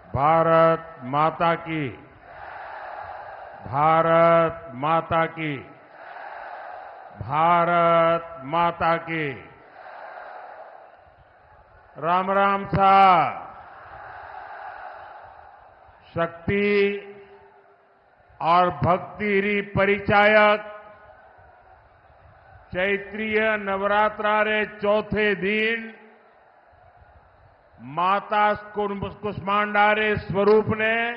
भारत माता की। भारत माता की। भारत माता की। राम राम साहब। शक्ति और भक्ति री परिचायक चैत्रीय नवरात्रा रे चौथे दिन माता कुष्मांडा रे स्वरूप ने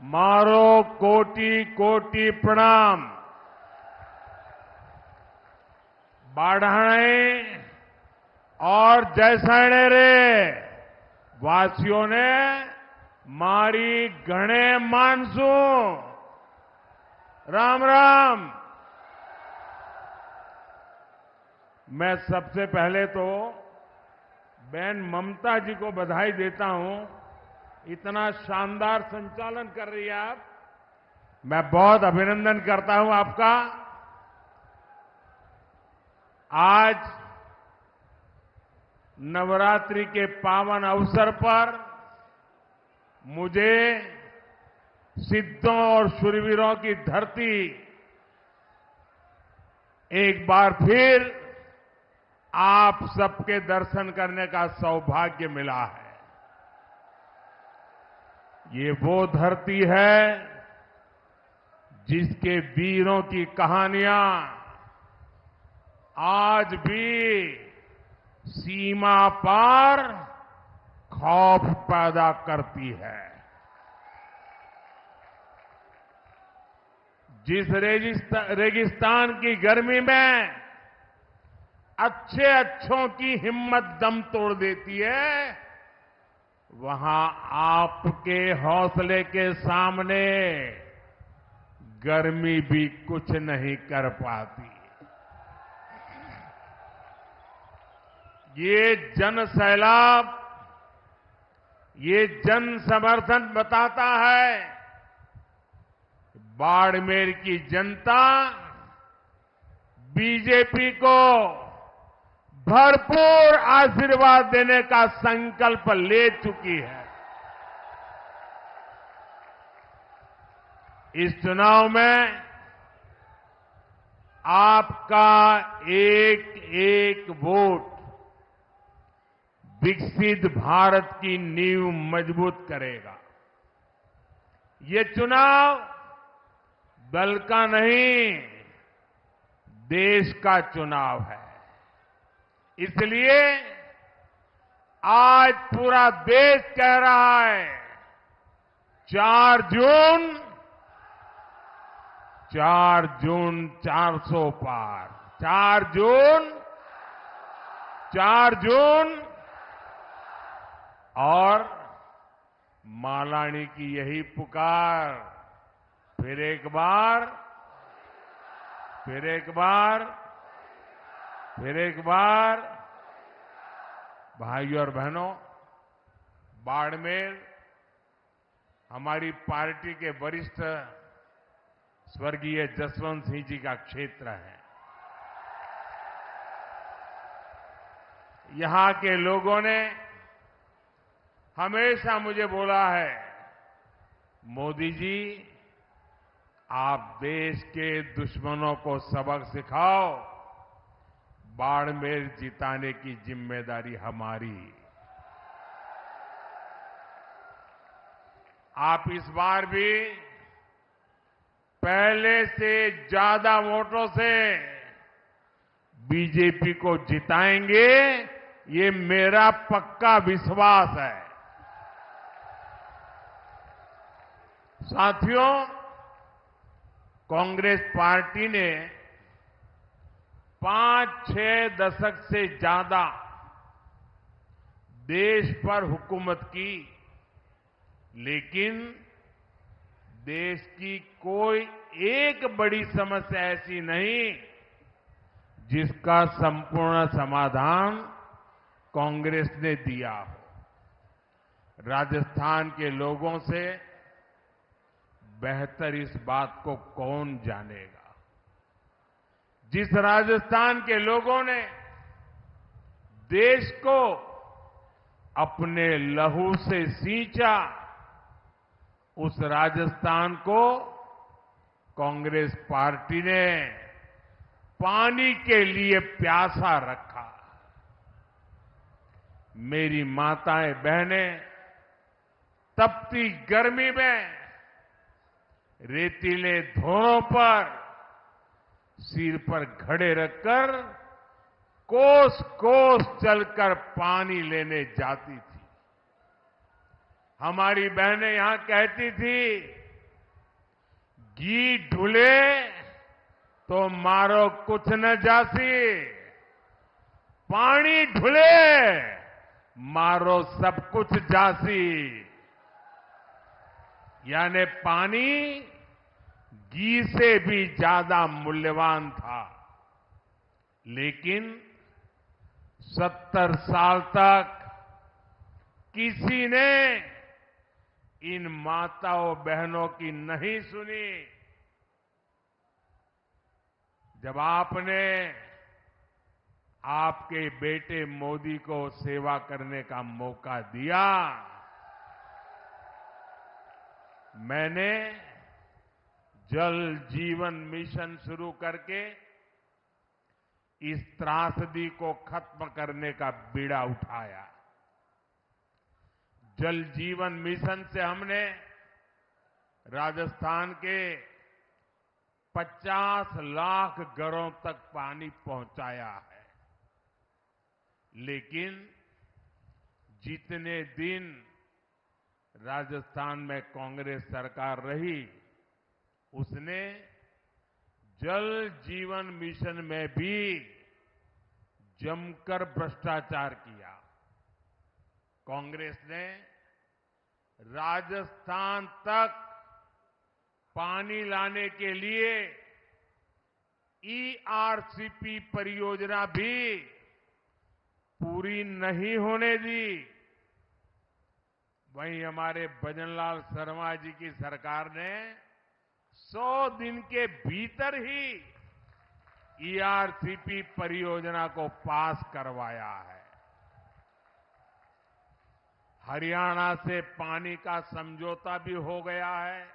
मारो कोटि कोटि प्रणाम। बाढ़ाणे और जैसाणे रे वासियों ने मारी घणे मानसू। राम राम। मैं सबसे पहले तो बहन ममता जी को बधाई देता हूं। इतना शानदार संचालन कर रही है आप। मैं बहुत अभिनंदन करता हूं आपका। आज नवरात्रि के पावन अवसर पर मुझे सिद्धों और शूरवीरों की धरती एक बार फिर आप सबके दर्शन करने का सौभाग्य मिला है। ये वो धरती है जिसके वीरों की कहानियां आज भी सीमा पार खौफ पैदा करती है। जिस रेगिस्तान की गर्मी में अच्छों की हिम्मत दम तोड़ देती है, वहां आपके हौसले के सामने गर्मी भी कुछ नहीं कर पाती। ये जन सैलाब, ये जन समर्थन बताता है बाड़मेर की जनता बीजेपी को भरपूर आशीर्वाद देने का संकल्प ले चुकी है। इस चुनाव में आपका एक एक वोट विकसित भारत की नींव मजबूत करेगा। ये चुनाव दल का नहीं, देश का चुनाव है। इसलिए आज पूरा देश कह रहा है 4 जून 400 पार। 4 जून और मालानी की यही पुकार। फिर एक बार, फिर एक बार, फिर एक बार। भाइयों और बहनों, बाड़मेर हमारी पार्टी के वरिष्ठ स्वर्गीय जसवंत सिंह जी का क्षेत्र है। यहां के लोगों ने हमेशा मुझे बोला है, मोदी जी आप देश के दुश्मनों को सबक सिखाओ, बाड़मेर जिताने की जिम्मेदारी हमारी। आप इस बार भी पहले से ज्यादा वोटों से बीजेपी को जिताएंगे, ये मेरा पक्का विश्वास है। साथियों, कांग्रेस पार्टी ने 5-6 दशक से ज्यादा देश पर हुकूमत की, लेकिन देश की कोई एक बड़ी समस्या ऐसी नहीं जिसका संपूर्ण समाधान कांग्रेस ने दिया हो। राजस्थान के लोगों से बेहतर इस बात को कौन जानेगा। जिस राजस्थान के लोगों ने देश को अपने लहू से सींचा, उस राजस्थान को कांग्रेस पार्टी ने पानी के लिए प्यासा रखा। मेरी माताएं बहनें तपती गर्मी में रेतीले धोरों पर सिर पर घड़े रखकर कोस कोस चलकर पानी लेने जाती थी। हमारी बहनें यहां कहती थी, घी ढुले तो मारो कुछ न जासी, पानी ढुले मारो सब कुछ जासी। यानी पानी घी से भी ज्यादा मूल्यवान था। लेकिन 70 साल तक किसी ने इन माताओं बहनों की नहीं सुनी। जब आपने आपके बेटे मोदी को सेवा करने का मौका दिया, मैंने जल जीवन मिशन शुरू करके इस त्रासदी को खत्म करने का बीड़ा उठाया। जल जीवन मिशन से हमने राजस्थान के 50 लाख घरों तक पानी पहुंचाया है। लेकिन जितने दिन राजस्थान में कांग्रेस सरकार रही, उसने जल जीवन मिशन में भी जमकर भ्रष्टाचार किया। कांग्रेस ने राजस्थान तक पानी लाने के लिए ईआरसीपी परियोजना भी पूरी नहीं होने दी। वहीं हमारे भजनलाल शर्मा जी की सरकार ने 100 दिन के भीतर ही ईआरसीपी परियोजना को पास करवाया है। हरियाणा से पानी का समझौता भी हो गया है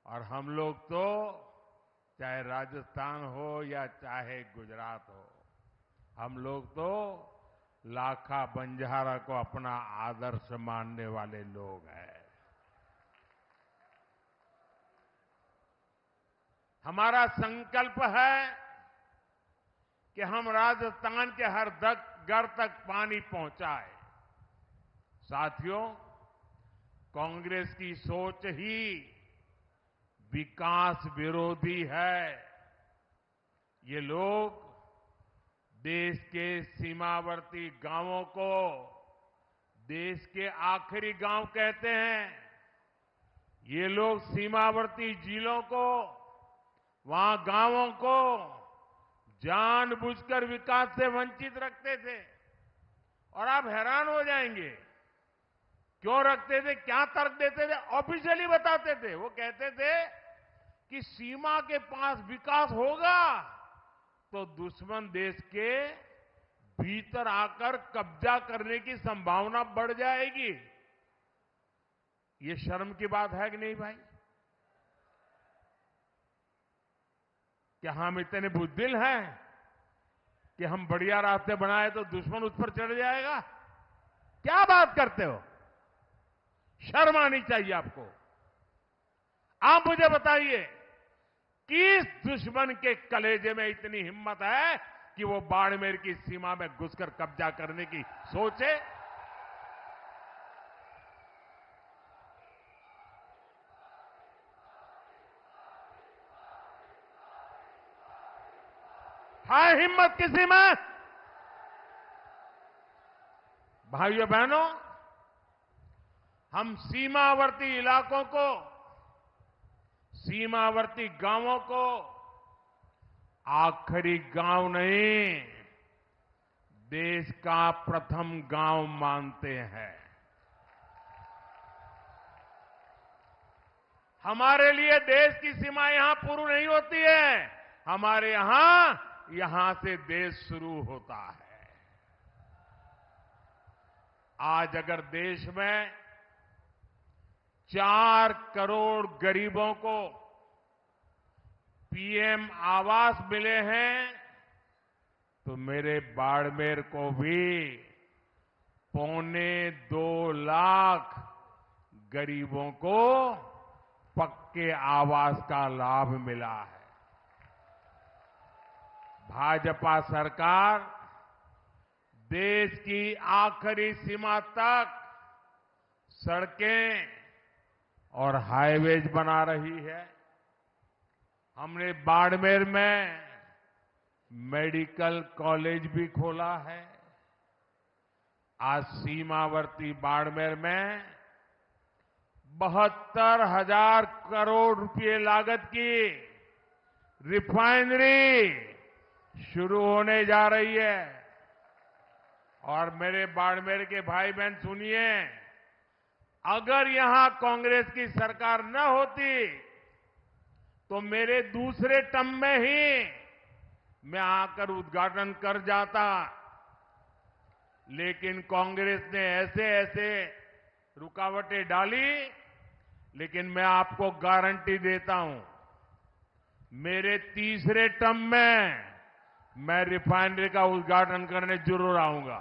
और हम लोग तो चाहे राजस्थान हो या चाहे गुजरात हो, हम लोग तो लाखा बंजारा को अपना आदर्श मानने वाले लोग हैं। हमारा संकल्प है कि हम राजस्थान के हर घर तक पानी पहुंचाए। साथियों, कांग्रेस की सोच ही विकास विरोधी है। ये लोग देश के सीमावर्ती गांवों को देश के आखिरी गांव कहते हैं। ये लोग सीमावर्ती जिलों को, वहां गांवों को जानबूझकर विकास से वंचित रखते थे। और आप हैरान हो जाएंगे, क्यों रखते थे, क्या तर्क देते थे। ऑफिशियली बताते थे, वो कहते थे कि सीमा के पास विकास होगा तो दुश्मन देश के भीतर आकर कब्जा करने की संभावना बढ़ जाएगी। ये शर्म की बात है कि नहीं भाई? क्या हम इतने बुद्धिल हैं कि हम बढ़िया रास्ते बनाए तो दुश्मन उस पर चढ़ जाएगा? क्या बात करते हो? शर्म आनी चाहिए आपको। आप मुझे बताइए, किस दुश्मन के कलेजे में इतनी हिम्मत है कि वो बाड़मेर की सीमा में घुसकर कब्जा करने की सोचे? है हिम्मत किसी में? भाइयों बहनों, हम सीमावर्ती इलाकों को, सीमावर्ती गांवों को आखिरी गांव नहीं, देश का प्रथम गांव मानते हैं। हमारे लिए देश की सीमा यहां पूरी नहीं होती है, हमारे यहां से देश शुरू होता है। आज अगर देश में 4 करोड़ गरीबों को पीएम आवास मिले हैं, तो मेरे बाड़मेर को भी 2.25 लाख गरीबों को पक्के आवास का लाभ मिला है। भाजपा सरकार देश की आखिरी सीमा तक सड़कें और हाईवेज बना रही है। हमने बाड़मेर में मेडिकल कॉलेज भी खोला है। आज सीमावर्ती बाड़मेर में 72,000 करोड़ रुपए लागत की रिफाइनरी शुरू होने जा रही है। और मेरे बाड़मेर के भाई बहन सुनिए, अगर यहां कांग्रेस की सरकार न होती तो मेरे दूसरे टर्म में ही मैं आकर उद्घाटन कर जाता, लेकिन कांग्रेस ने ऐसे ऐसे रुकावटें डाली। लेकिन मैं आपको गारंटी देता हूं, मेरे तीसरे टर्म में मैं रिफाइनरी का उद्घाटन करने जरूर आऊंगा।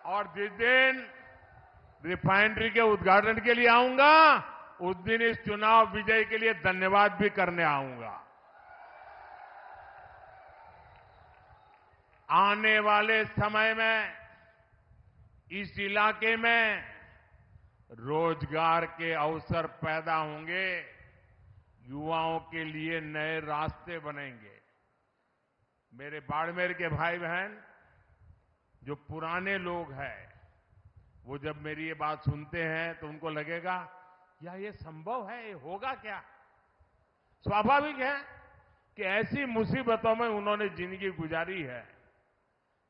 और जिस दिन रिफाइनरी के उद्घाटन के लिए आऊंगा, उस दिन इस चुनाव विजय के लिए धन्यवाद भी करने आऊंगा। आने वाले समय में इस इलाके में रोजगार के अवसर पैदा होंगे, युवाओं के लिए नए रास्ते बनेंगे। मेरे बाड़मेर के भाई बहन जो पुराने लोग हैं, वो जब मेरी ये बात सुनते हैं तो उनको लगेगा या ये संभव है, ये होगा क्या? स्वाभाविक है कि ऐसी मुसीबतों में उन्होंने जिंदगी गुजारी है।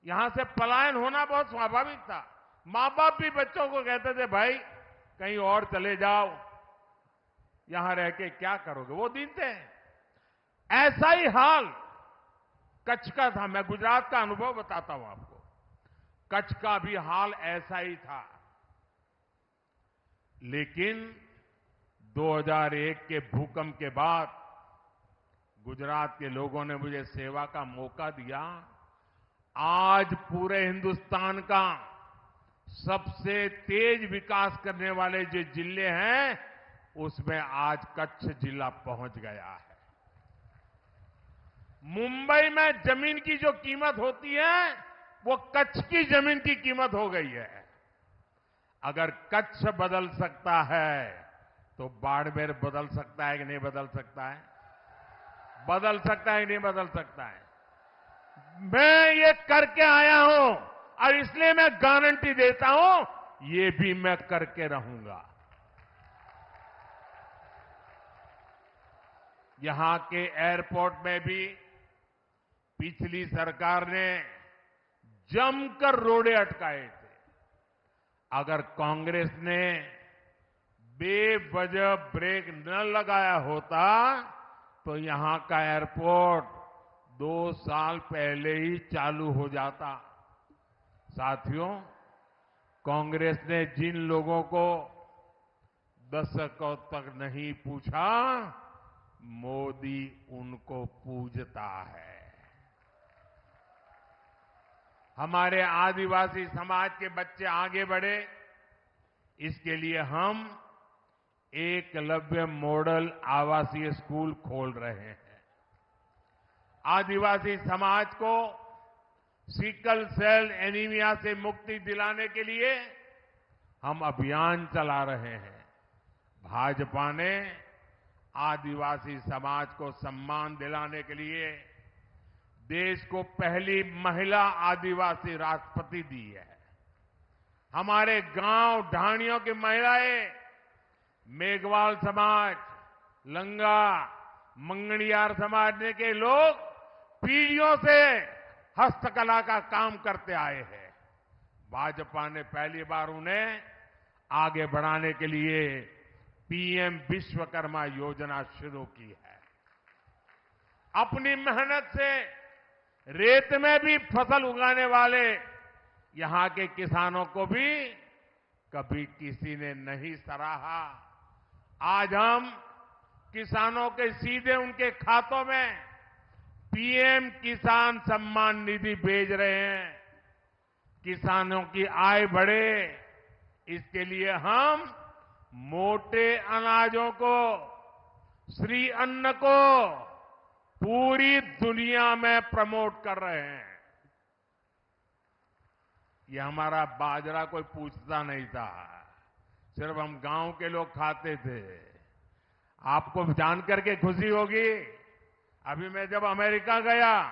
यहां से पलायन होना बहुत स्वाभाविक था। मां बाप भी बच्चों को कहते थे, भाई कहीं और चले जाओ, यहां रह के क्या करोगे? वो दिन थे। ऐसा ही हाल कच्छ का था। मैं गुजरात का अनुभव बताता हूं आपको। कच्छ का भी हाल ऐसा ही था। लेकिन 2001 के भूकंप के बाद गुजरात के लोगों ने मुझे सेवा का मौका दिया। आज पूरे हिंदुस्तान का सबसे तेज विकास करने वाले जो जिले हैं, उसमें आज कच्छ जिला पहुंच गया है। मुंबई में जमीन की जो कीमत होती है, वो कच्छ की जमीन की कीमत हो गई है। अगर कच्छ बदल सकता है तो बाड़मेर बदल सकता है कि नहीं बदल सकता है? बदल सकता है कि नहीं बदल सकता है? मैं ये करके आया हूं और इसलिए मैं गारंटी देता हूं, ये भी मैं करके रहूंगा। यहां के एयरपोर्ट में भी पिछली सरकार ने जमकर रोड़े अटकाए थे। अगर कांग्रेस ने बेवजह ब्रेक न लगाया होता तो यहां का एयरपोर्ट 2 साल पहले ही चालू हो जाता। साथियों, कांग्रेस ने जिन लोगों को दशकों तक नहीं पूछा, मोदी उनको पूजता है। हमारे आदिवासी समाज के बच्चे आगे बढ़े, इसके लिए हम एकलव्य मॉडल आवासीय स्कूल खोल रहे हैं। आदिवासी समाज को सिकल सेल एनीमिया से मुक्ति दिलाने के लिए हम अभियान चला रहे हैं। भाजपा ने आदिवासी समाज को सम्मान दिलाने के लिए देश को पहली महिला आदिवासी राष्ट्रपति दी है। हमारे गांव ढाणियों की महिलाएं, मेघवाल समाज, लंगा, मंगणियार समाज के लोग पीढ़ियों से हस्तकला का काम करते आए हैं। भाजपा ने पहली बार उन्हें आगे बढ़ाने के लिए पीएम विश्वकर्मा योजना शुरू की है। अपनी मेहनत से रेत में भी फसल उगाने वाले यहां के किसानों को भी कभी किसी ने नहीं सराहा। आज हम किसानों के सीधे उनके खातों में पीएम किसान सम्मान निधि भेज रहे हैं। किसानों की आय बढ़े, इसके लिए हम मोटे अनाजों को, श्री अन्न को पूरी दुनिया में प्रमोट कर रहे हैं। ये हमारा बाजरा कोई पूछता नहीं था, सिर्फ हम गांव के लोग खाते थे। आपको जानकर के खुशी होगी, अभी मैं जब अमेरिका गया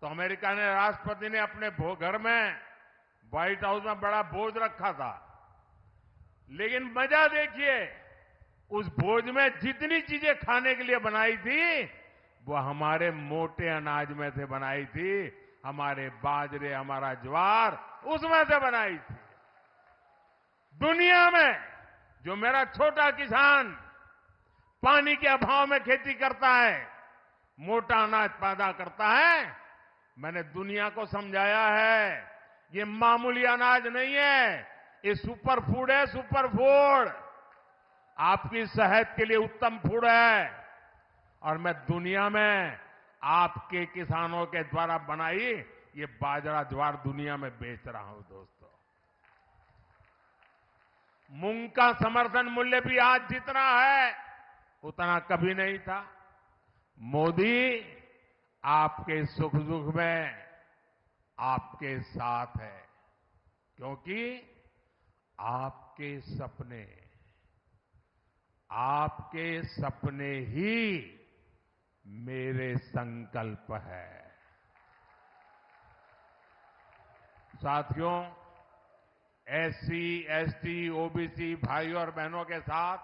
तो अमेरिका ने राष्ट्रपति ने अपने घर में व्हाइट हाउस में बड़ा भोज रखा था, लेकिन मजा देखिए, उस भोज में जितनी चीजें खाने के लिए बनाई थी वो हमारे मोटे अनाज में से बनाई थी। हमारे बाजरे, हमारा ज्वार उसमें से बनाई थी। दुनिया में जो मेरा छोटा किसान पानी के अभाव में खेती करता है, मोटा अनाज पैदा करता है, मैंने दुनिया को समझाया है ये मामूली अनाज नहीं है, ये सुपर फूड है, सुपर फूड। आपकी सेहत के लिए उत्तम फूड है। और मैं दुनिया में आपके किसानों के द्वारा बनाई ये बाजरा ज्वार दुनिया में बेच रहा हूं। दोस्तों, मूंग का समर्थन मूल्य भी आज जितना है उतना कभी नहीं था। मोदी आपके सुख दुख में आपके साथ है, क्योंकि आपके सपने ही मेरे संकल्प है। साथियों, एससी, एसटी, ओबीसी भाइयों और बहनों के साथ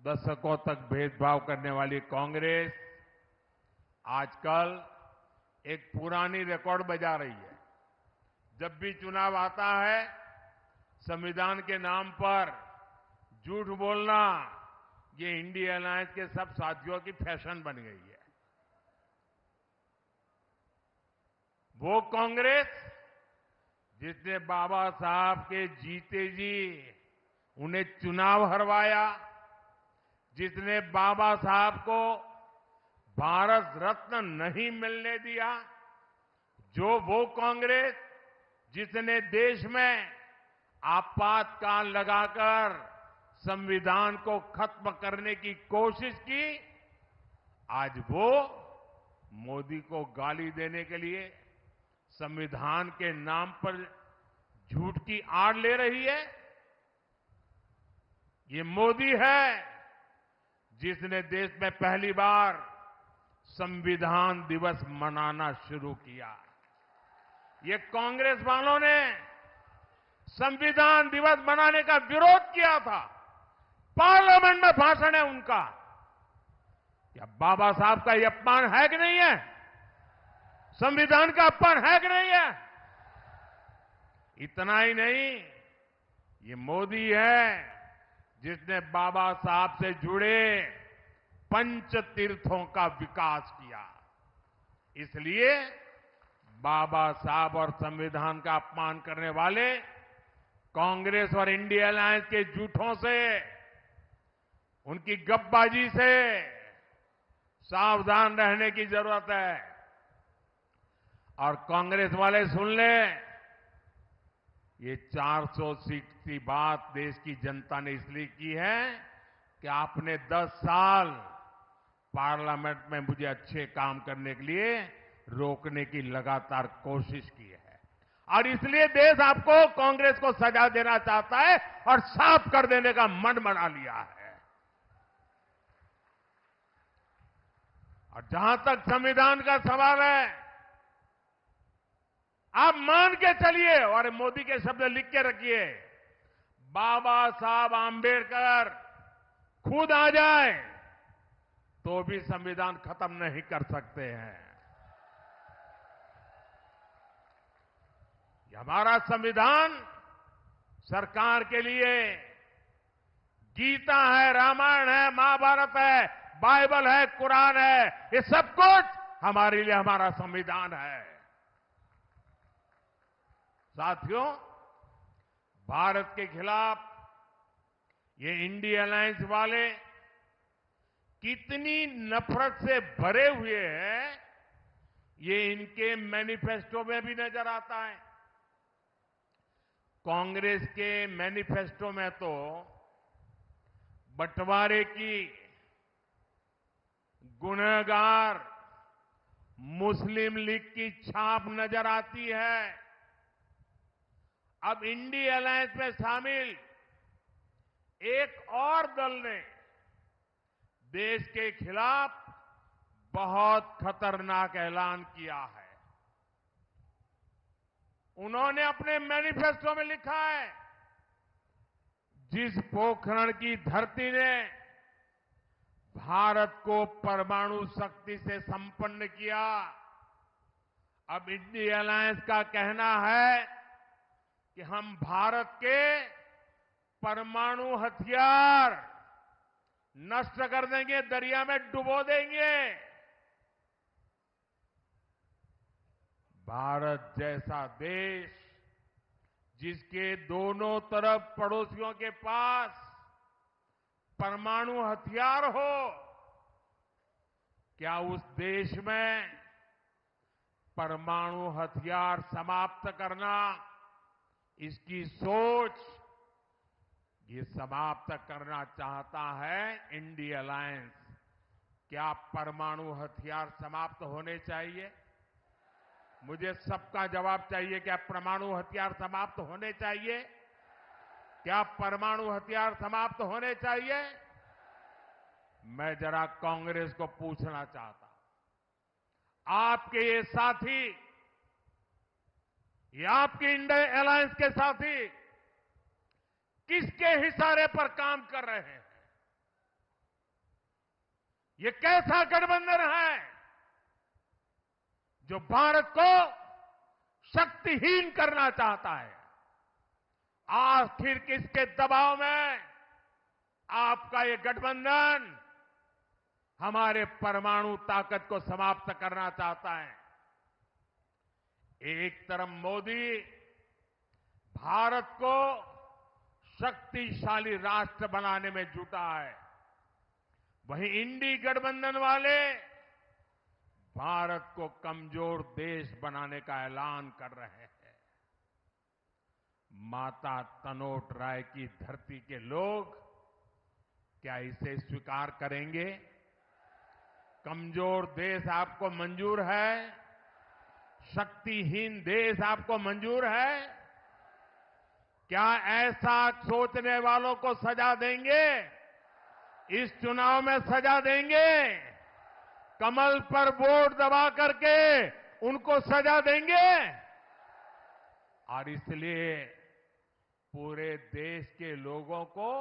दशकों तक भेदभाव करने वाली कांग्रेस आजकल एक पुरानी रिकॉर्ड बजा रही है। जब भी चुनाव आता है, संविधान के नाम पर झूठ बोलना ये इंडिया अलायंस के सब साथियों की फैशन बन गई है। वो कांग्रेस जिसने बाबा साहब के जीते जी उन्हें चुनाव हरवाया, जिसने बाबा साहब को भारत रत्न नहीं मिलने दिया, जो वो कांग्रेस जिसने देश में आपातकाल लगाकर संविधान को खत्म करने की कोशिश की, आज वो मोदी को गाली देने के लिए संविधान के नाम पर झूठ की आड़ ले रही है। ये मोदी है जिसने देश में पहली बार संविधान दिवस मनाना शुरू किया। ये कांग्रेस वालों ने संविधान दिवस मनाने का विरोध किया था। पार्लियामेंट में भाषण है उनका। क्या बाबा साहब का ये अपमान है कि नहीं है? संविधान का अपमान है कि नहीं है? इतना ही नहीं, ये मोदी है जिसने बाबा साहब से जुड़े पंच तीर्थों का विकास किया। इसलिए बाबा साहब और संविधान का अपमान करने वाले कांग्रेस और इंडिया अलायंस के झूठों से, उनकी गपबाजी से सावधान रहने की जरूरत है। और कांग्रेस वाले सुन लें, ये 400 सीट की बात देश की जनता ने इसलिए की है कि आपने 10 साल पार्लियामेंट में मुझे अच्छे काम करने के लिए रोकने की लगातार कोशिश की है। और इसलिए देश आपको, कांग्रेस को सजा देना चाहता है और साफ कर देने का मन बना लिया है। और जहां तक संविधान का सवाल है, आप मान के चलिए और मोदी के शब्द लिख के रखिए, बाबा साहब आंबेडकर खुद आ जाए तो भी संविधान खत्म नहीं कर सकते हैं। ये हमारा संविधान सरकार के लिए गीता है, रामायण है, महाभारत है, बाइबल है, कुरान है, ये सब कुछ हमारे लिए हमारा संविधान है। साथियों, भारत के खिलाफ ये इंडिया अलायंस वाले कितनी नफरत से भरे हुए हैं, ये इनके मैनिफेस्टो में भी नजर आता है। कांग्रेस के मैनिफेस्टो में तो बंटवारे की गुनहगार मुस्लिम लीग की छाप नजर आती है। अब इंडिया अलायंस में शामिल एक और दल ने देश के खिलाफ बहुत खतरनाक ऐलान किया है। उन्होंने अपने मैनिफेस्टो में लिखा है, जिस पोखरण की धरती ने भारत को परमाणु शक्ति से संपन्न किया, अब इंडिया अलायंस का कहना है कि हम भारत के परमाणु हथियार नष्ट कर देंगे, दरिया में डुबो देंगे। भारत जैसा देश जिसके दोनों तरफ पड़ोसियों के पास परमाणु हथियार हो, क्या उस देश में परमाणु हथियार समाप्त करना, इसकी सोच ये समाप्त करना चाहता है इंडिया अलायंस? क्या परमाणु हथियार समाप्त होने चाहिए? मुझे सबका जवाब चाहिए। क्या परमाणु हथियार समाप्त होने चाहिए? क्या परमाणु हथियार समाप्त होने चाहिए? मैं जरा कांग्रेस को पूछना चाहता हूं, आपके ये साथी, ये आपके इंडिया अलायंस के साथी किसके इशारे पर काम कर रहे हैं? ये कैसा गठबंधन है जो भारत को शक्तिहीन करना चाहता है? आखिर किसके दबाव में आपका ये गठबंधन हमारे परमाणु ताकत को समाप्त करना चाहता है? एक तरफ मोदी भारत को शक्तिशाली राष्ट्र बनाने में जुटा है, वहीं इंडी गठबंधन वाले भारत को कमजोर देश बनाने का ऐलान कर रहे हैं। माता तनोट राय की धरती के लोग क्या इसे स्वीकार करेंगे? कमजोर देश आपको मंजूर है? शक्तिहीन देश आपको मंजूर है? क्या ऐसा सोचने वालों को सजा देंगे? इस चुनाव में सजा देंगे? कमल पर वोट दबा करके उनको सजा देंगे? और इसलिए पूरे देश के लोगों को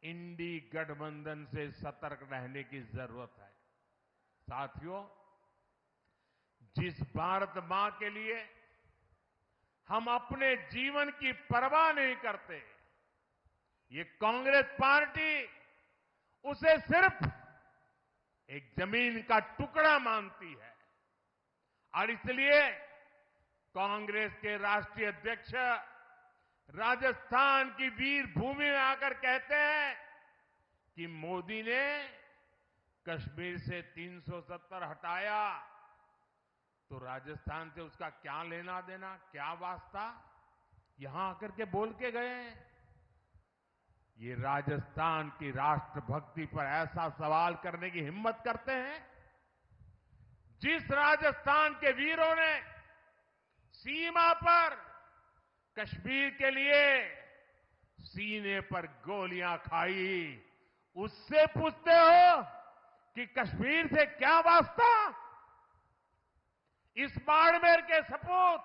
इंडी गठबंधन से सतर्क रहने की जरूरत है। साथियों, जिस भारत मां के लिए हम अपने जीवन की परवाह नहीं करते, ये कांग्रेस पार्टी उसे सिर्फ एक जमीन का टुकड़ा मानती है। और इसलिए कांग्रेस के राष्ट्रीय अध्यक्ष राजस्थान की वीर भूमि में आकर कहते हैं कि मोदी ने कश्मीर से 370 हटाया तो राजस्थान से उसका क्या लेना देना, क्या वास्ता? यहां आकर के बोल के गए। ये राजस्थान की राष्ट्रभक्ति पर ऐसा सवाल करने की हिम्मत करते हैं? जिस राजस्थान के वीरों ने सीमा पर कश्मीर के लिए सीने पर गोलियां खाई, उससे पूछते हो कि कश्मीर से क्या वास्ता? इस बाड़मेर के सपूत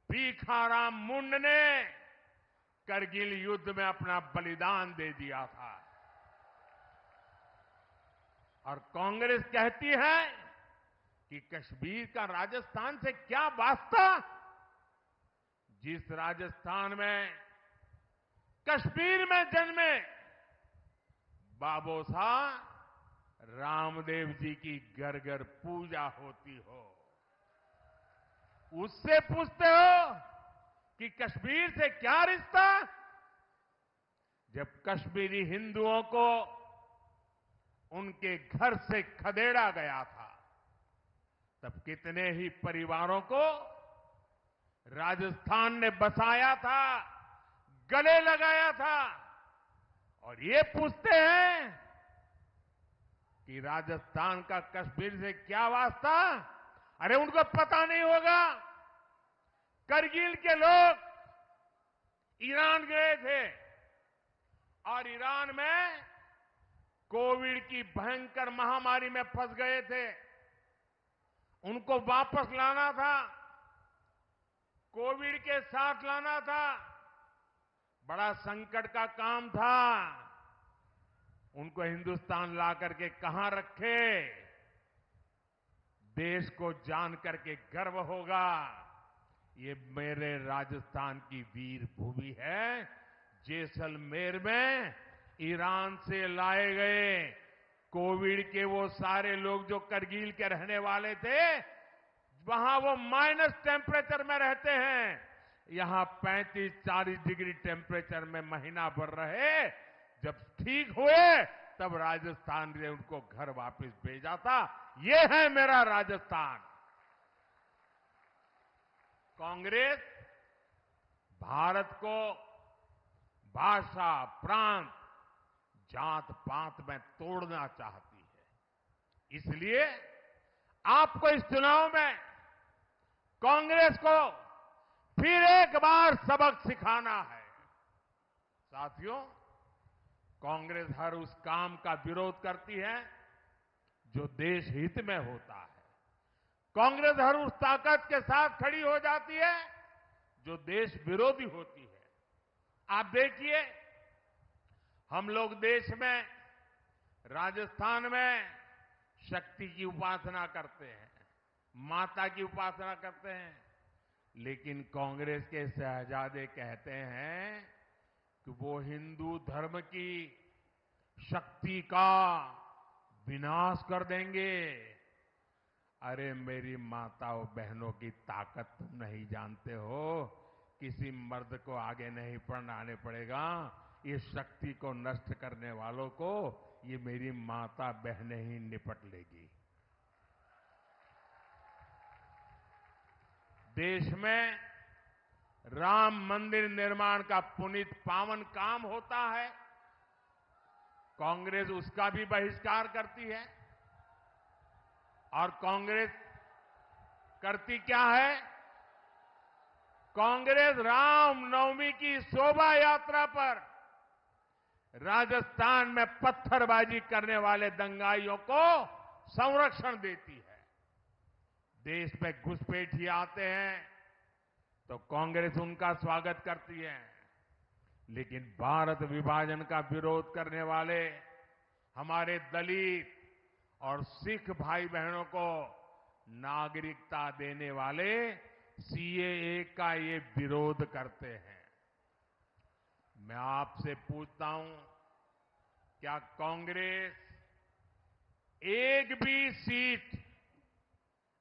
भीखाराम मुंड ने करगिल युद्ध में अपना बलिदान दे दिया था। और कांग्रेस कहती है कि कश्मीर का राजस्थान से क्या वास्ता? जिस राजस्थान में, कश्मीर में जन्मे बाबू साहब रामदेव जी की घर घर पूजा होती हो। उससे पूछते हो कि कश्मीर से क्या रिश्ता? जब कश्मीरी हिंदुओं को उनके घर से खदेड़ा गया था, तब कितने ही परिवारों को राजस्थान ने बसाया था, गले लगाया था। और ये पूछते हैं कि राजस्थान का कश्मीर से क्या वास्ता? अरे उनको पता नहीं होगा। करगिल के लोग ईरान गए थे और ईरान में कोविड की भयंकर महामारी में फंस गए थे। उनको वापस लाना था, कोविड के साथ लाना था, बड़ा संकट का काम था। उनको हिंदुस्तान ला करके कहां रखे? देश को जान करके गर्व होगा, ये मेरे राजस्थान की वीर भूमि है। जैसलमेर में ईरान से लाए गए कोविड के वो सारे लोग जो करगिल के रहने वाले थे, वहां वो माइनस टेम्परेचर में रहते हैं, यहां 35-40 डिग्री टेम्परेचर में महीना भर रहे। जब ठीक हुए तब राजस्थान ने उनको घर वापस भेजा था। ये है मेरा राजस्थान। कांग्रेस भारत को भाषा, प्रांत, जात पात में तोड़ना चाहती है। इसलिए आपको इस चुनाव में कांग्रेस को फिर एक बार सबक सिखाना है। साथियों, कांग्रेस हर उस काम का विरोध करती है जो देश हित में होता है। कांग्रेस हर उस ताकत के साथ खड़ी हो जाती है जो देश विरोधी होती है। आप देखिए, हम लोग देश में, राजस्थान में शक्ति की उपासना करते हैं, माता की उपासना करते हैं, लेकिन कांग्रेस के शहजादे कहते हैं कि वो हिंदू धर्म की शक्ति का विनाश कर देंगे। अरे मेरी माताओं बहनों की ताकत तुम नहीं जानते हो। किसी मर्द को आगे नहीं बढ़ाने पड़ेगा। इस शक्ति को नष्ट करने वालों को ये मेरी माता बहनें ही निपट लेगी। देश में राम मंदिर निर्माण का पुनीत पावन काम होता है, कांग्रेस उसका भी बहिष्कार करती है। और कांग्रेस करती क्या है? कांग्रेस रामनवमी की शोभा यात्रा पर राजस्थान में पत्थरबाजी करने वाले दंगाइयों को संरक्षण देती है। देश में घुसपैठिए आते हैं तो कांग्रेस उनका स्वागत करती है, लेकिन भारत विभाजन का विरोध करने वाले हमारे दलित और सिख भाई बहनों को नागरिकता देने वाले सीएए का ये विरोध करते हैं। मैं आपसे पूछता हूं, क्या कांग्रेस एक भी सीट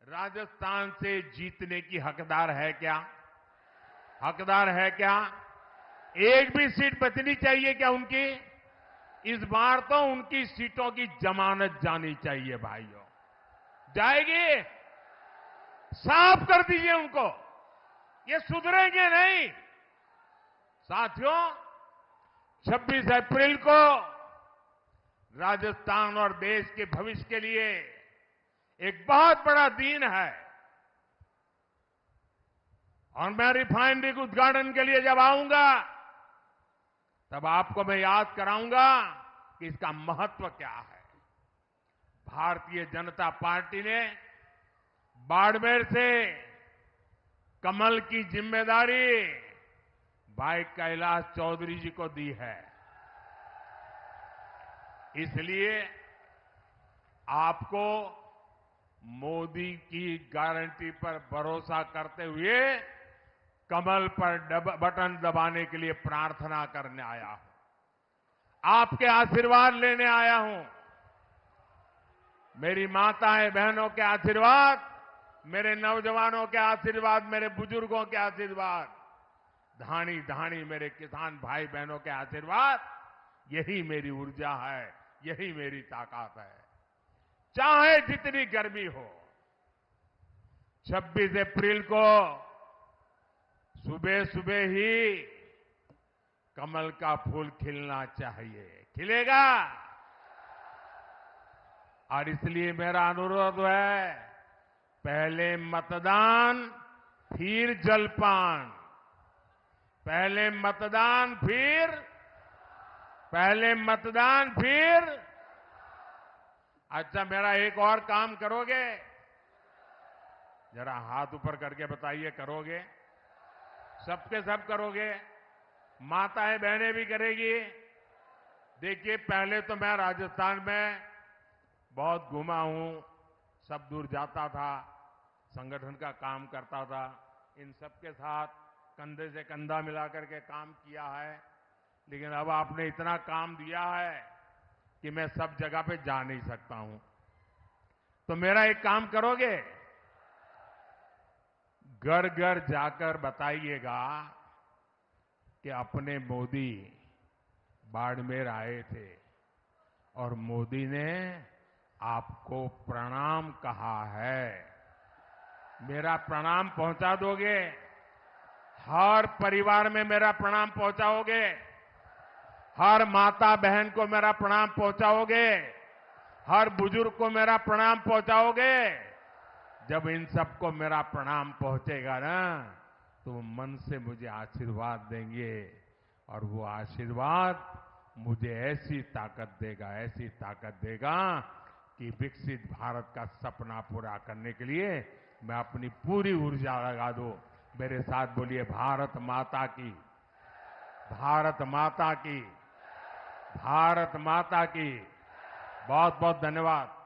राजस्थान से जीतने की हकदार है क्या? हकदार है क्या? एक भी सीट बचनी चाहिए क्या उनकी? इस बार तो उनकी सीटों की जमानत जानी चाहिए भाइयों। जाएगी? साफ कर दीजिए उनको, ये सुधरेंगे नहीं। साथियों, 26 अप्रैल को राजस्थान और देश के भविष्य के लिए एक बहुत बड़ा दिन है। और मैं रिफाइनरी के उद्घाटन के लिए जब आऊंगा तब आपको मैं याद कराऊंगा कि इसका महत्व क्या है। भारतीय जनता पार्टी ने बाड़मेर से कमल की जिम्मेदारी भाई कैलाश चौधरी जी को दी है। इसलिए आपको मोदी की गारंटी पर भरोसा करते हुए कमल पर बटन दबाने के लिए प्रार्थना करने आया हूं, आपके आशीर्वाद लेने आया हूं। मेरी माताएं बहनों के आशीर्वाद, मेरे नौजवानों के आशीर्वाद, मेरे बुजुर्गों के आशीर्वाद, धानी धानी मेरे किसान भाई बहनों के आशीर्वाद, यही मेरी ऊर्जा है, यही मेरी ताकत है। चाहे जितनी गर्मी हो, 26 अप्रैल को सुबह सुबह ही कमल का फूल खिलना चाहिए। खिलेगा? और इसलिए मेरा अनुरोध है, पहले मतदान फिर जलपान, पहले मतदान फिर अच्छा, मेरा एक और काम करोगे? जरा हाथ ऊपर करके बताइए, करोगे? सबके सब करोगे? माताएं बहनें भी करेगी? देखिए, पहले तो मैं राजस्थान में बहुत घूमा हूं, सब दूर जाता था, संगठन का काम करता था, इन सबके साथ कंधे से कंधा मिलाकर के काम किया है। लेकिन अब आपने इतना काम दिया है कि मैं सब जगह पे जा नहीं सकता हूं। तो मेरा एक काम करोगे? घर घर जाकर बताइएगा कि अपने मोदी बाड़मेर आए थे और मोदी ने आपको प्रणाम कहा है। मेरा प्रणाम पहुंचा दोगे? हर परिवार में मेरा प्रणाम पहुंचाओगे? हर माता बहन को मेरा प्रणाम पहुंचाओगे? हर बुजुर्ग को मेरा प्रणाम पहुंचाओगे? जब इन सबको मेरा प्रणाम पहुंचेगा ना, तो वो मन से मुझे आशीर्वाद देंगे और वो आशीर्वाद मुझे ऐसी ताकत देगा कि विकसित भारत का सपना पूरा करने के लिए मैं अपनी पूरी ऊर्जा लगा दूं। मेरे साथ बोलिए, भारत माता की, भारत माता की, भारत माता की। बहुत बहुत धन्यवाद।